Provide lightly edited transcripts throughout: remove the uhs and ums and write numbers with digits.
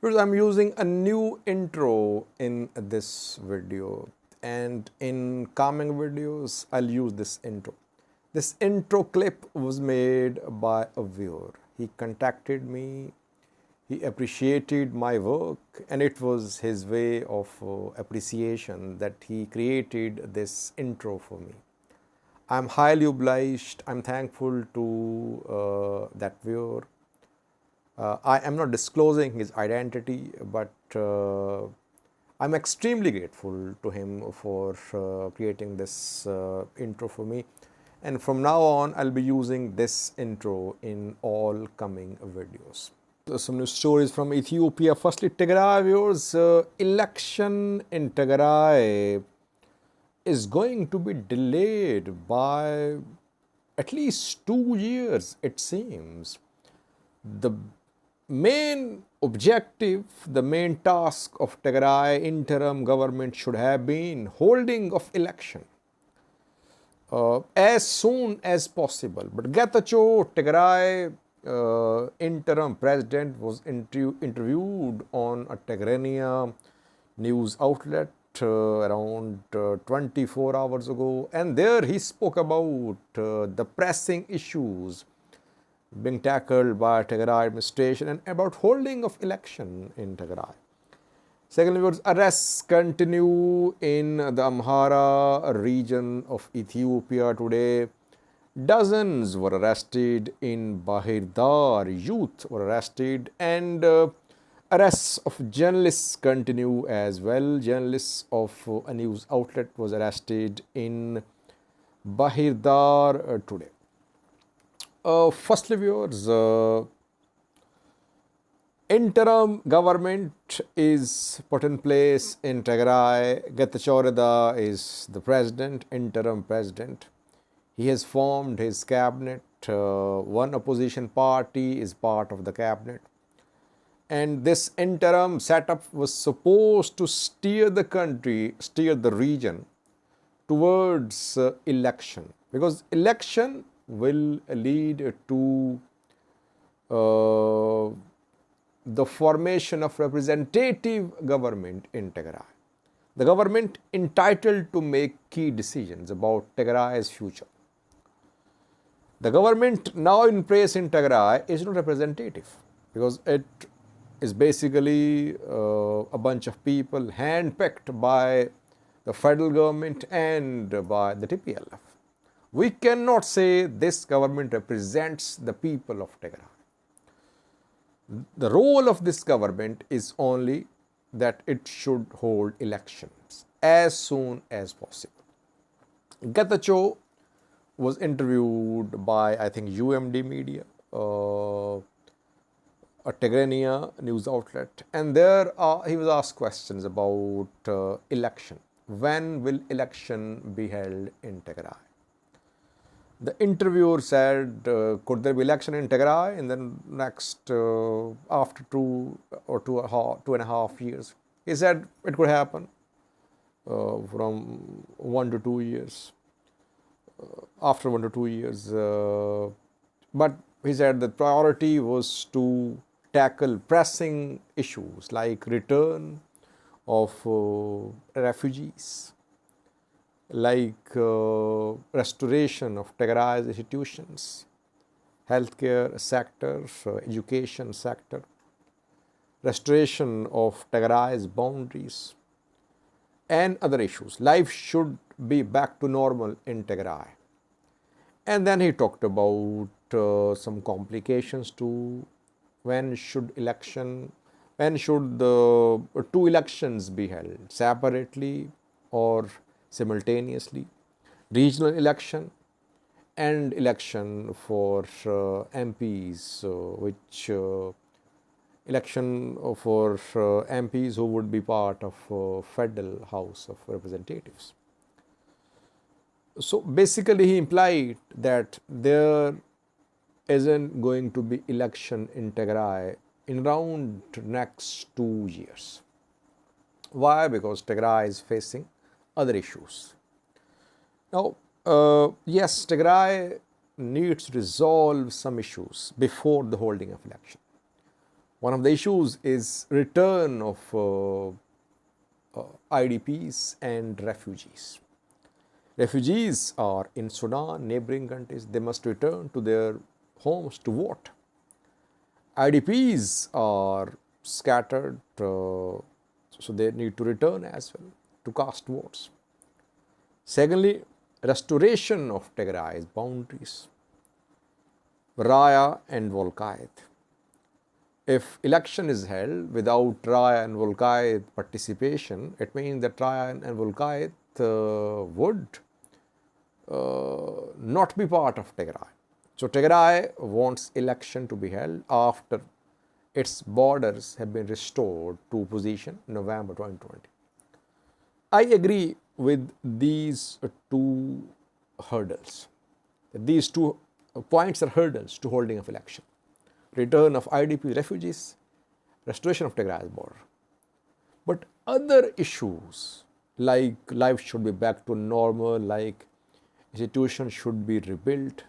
Because I'm using a new intro in this video, and in coming videos I'll use this intro. This intro clip was made by a viewer. He contacted me, he appreciated my work, and it was his way of appreciation that he created this intro for me. I'm highly obliged, I'm thankful to that viewer. I am not disclosing his identity, but I'm extremely grateful to him for creating this intro for me. And from now on, I'll be using this intro in all coming videos. So some news stories from Ethiopia. Firstly, Tigray viewers, election in Tigray is going to be delayed by at least 2 years, it seems. The main objective, the main task of Tigray interim government should have been holding of election as soon as possible. But Getachew, Tigray interim president, was interviewed on a Tigrania news outlet around 24 hours ago, and there he spoke about the pressing issues being tackled by Tigray administration and about holding of election in Tigray. Secondly, arrests continue in the Amhara region of Ethiopia today. Dozens were arrested in Bahir Dar. Youth were arrested, and arrests of journalists continue as well. Journalists of a news outlet was arrested in Bahir Dar today. Firstly, viewers, interim government is put in place in Tigray. Getachew is the president, interim president. He has formed his cabinet. One opposition party is part of the cabinet. And this interim setup was supposed to steer the country, steer the region towards election. Because election will lead to the formation of representative government in Tigray. The government entitled to make key decisions about Tigray's future. The government now in place in Tigray is not representative because it is basically a bunch of people handpicked by the federal government and by the TPLF. We cannot say this government represents the people of Tigray. The role of this government is only that it should hold elections as soon as possible. Getachew was interviewed by, I think, UMD Media, a Tigrania news outlet, and there he was asked questions about election. When will election be held in Tigray? The interviewer said, could there be election in Tigray in the next, after 2.5 years? He said it could happen from 1 to 2 years, after 1 to 2 years. But he said the priority was to tackle pressing issues like return of refugees, like restoration of Tigray's institutions, healthcare sector, education sector, restoration of Tigray's boundaries, and other issues. Life should be back to normal in Tigray. And then he talked about some complications too. When should the two elections be held, separately or simultaneously? Regional election and election for MPs, election for MPs who would be part of Federal House of Representatives. So basically he implied that there isn't going to be election in Tigray in around next 2 years. Why? Because Tigray is facing other issues. Now, yes, Tigray needs to resolve some issues before the holding of election. One of the issues is return of IDPs and refugees. Refugees are in Sudan, neighboring countries. They must return to their homes to vote. IDPs are scattered, so they need to return as well to cast votes. Secondly, restoration of Tigray's boundaries, Raya and Volkayt. If election is held without Raya and Volkayt participation, it means that Raya and Volkayt would not be part of Tigray. So Tigray wants election to be held after its borders have been restored to position in November 2020. I agree with these two hurdles. These 2 points are hurdles to holding of election. Return of IDP refugees, restoration of Tigray's border. But other issues like life should be back to normal, like institutions should be rebuilt,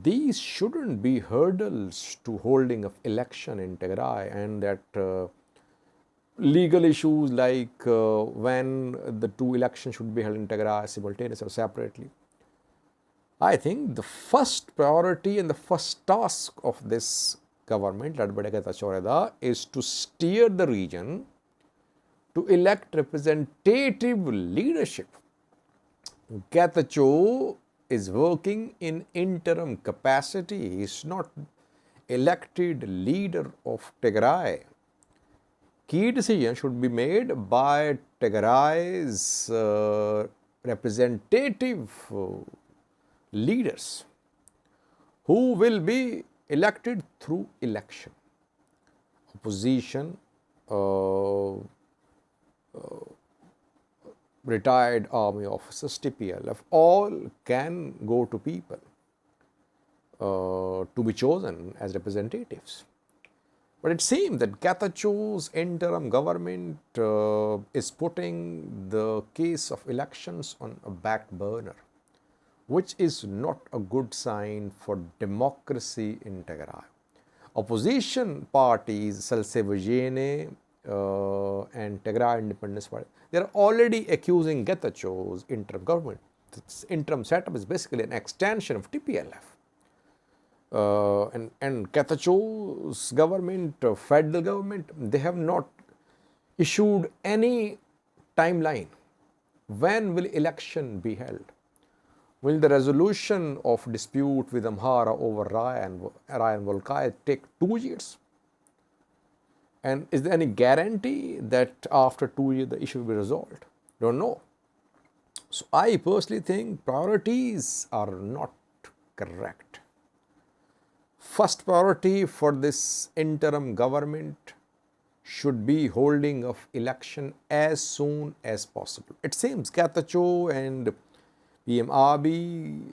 these shouldn't be hurdles to holding of election in Tigray, and that legal issues like when the 2 elections should be held in Tigray simultaneously or separately. I think the first priority and the first task of this government led by Getachew is to steer the region to elect representative leadership. Getachew is working in interim capacity. He is not elected leader of Tigray. Key decisions should be made by Tigray's representative leaders who will be elected through election. Opposition, retired army officers, TPLF, all can go to people to be chosen as representatives. But it seems that Getachew's interim government is putting the case of elections on a back burner, which is not a good sign for democracy in Tigray. Opposition parties, Salsevagene and Tigray Independence Party, they are already accusing Getachew's interim government. This interim setup is basically an extension of TPLF. And Getachew's government, federal government, they have not issued any timeline. When will election be held? Will the resolution of dispute with Amhara over Raya and Volkayt take 2 years? And is there any guarantee that after 2 years the issue will be resolved? Don't know. So I personally think priorities are not correct. First priority for this interim government should be holding of election as soon as possible. It seems Getachew and PM Abiy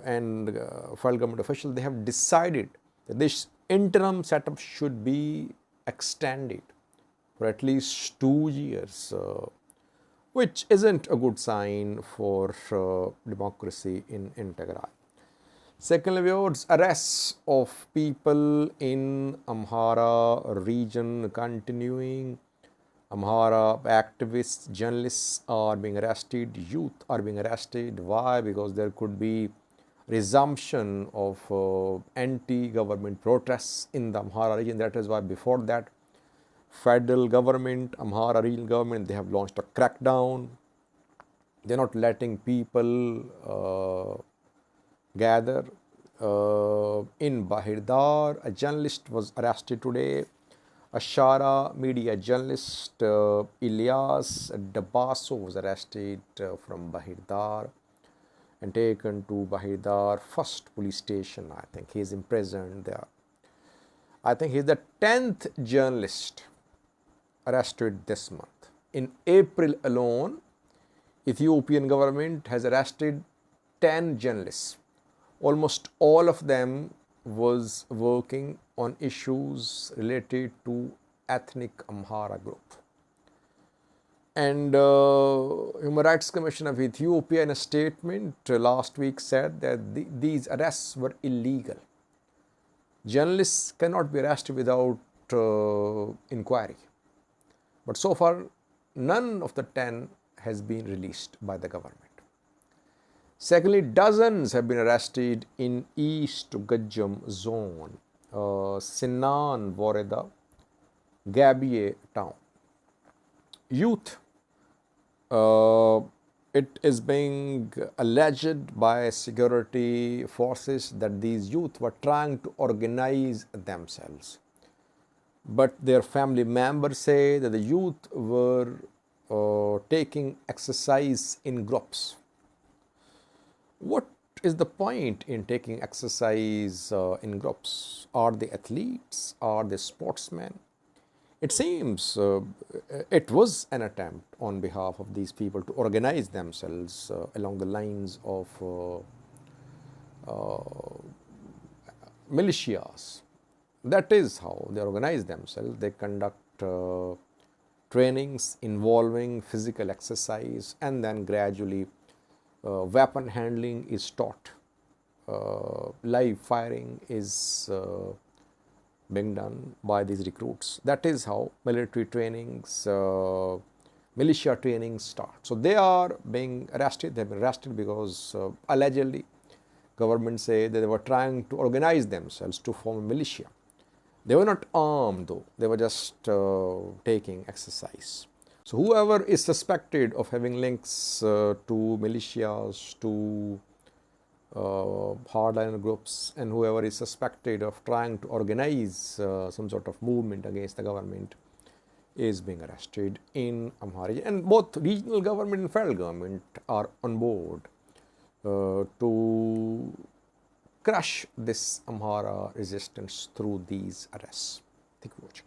and federal government officials, they have decided that this interim setup should be extended for at least 2 years, which isn't a good sign for democracy in Tigray. Secondly, viewers, arrests of people in Amhara region continuing. Amhara activists, journalists are being arrested, youth are being arrested. Why? Because there could be resumption of anti-government protests in the Amhara region. That is why before that, federal government, Amhara regional government, they have launched a crackdown. They are not letting people gather. In Bahir Dar, a journalist was arrested today. A Shara media journalist, Ilyas Dabaso, was arrested from Bahir Dar and taken to Bahir Dar first police station. I think he is imprisoned there. I think he is the 10th journalist arrested this month. In April alone, Ethiopian government has arrested 10 journalists. Almost all of them was working on issues related to ethnic Amhara group. And Human Rights Commission of Ethiopia in a statement last week said that these arrests were illegal. Journalists cannot be arrested without inquiry. But so far, none of the 10 has been released by the government. Secondly, dozens have been arrested in East Gajam zone, Sinan Voreda, Gabiye town. Youth, uh, it is being alleged by security forces that these youth were trying to organize themselves. But their family members say that the youth were taking exercise in groups. What is the point in taking exercise in groups? Are they athletes? Are they sportsmen? It seems it was an attempt on behalf of these people to organize themselves along the lines of militias. That is how they organize themselves. They conduct trainings involving physical exercise, and then gradually weapon handling is taught. Live firing is being done by these recruits. That is how military trainings, militia trainings start. So they are being arrested. They have been arrested because allegedly government say that they were trying to organize themselves to form a militia. They were not armed though, they were just taking exercise. So whoever is suspected of having links to militias, to hardliner groups, and whoever is suspected of trying to organize some sort of movement against the government is being arrested in Amhara. And both regional government and federal government are on board to crush this Amhara resistance through these arrests. Thank you for watching.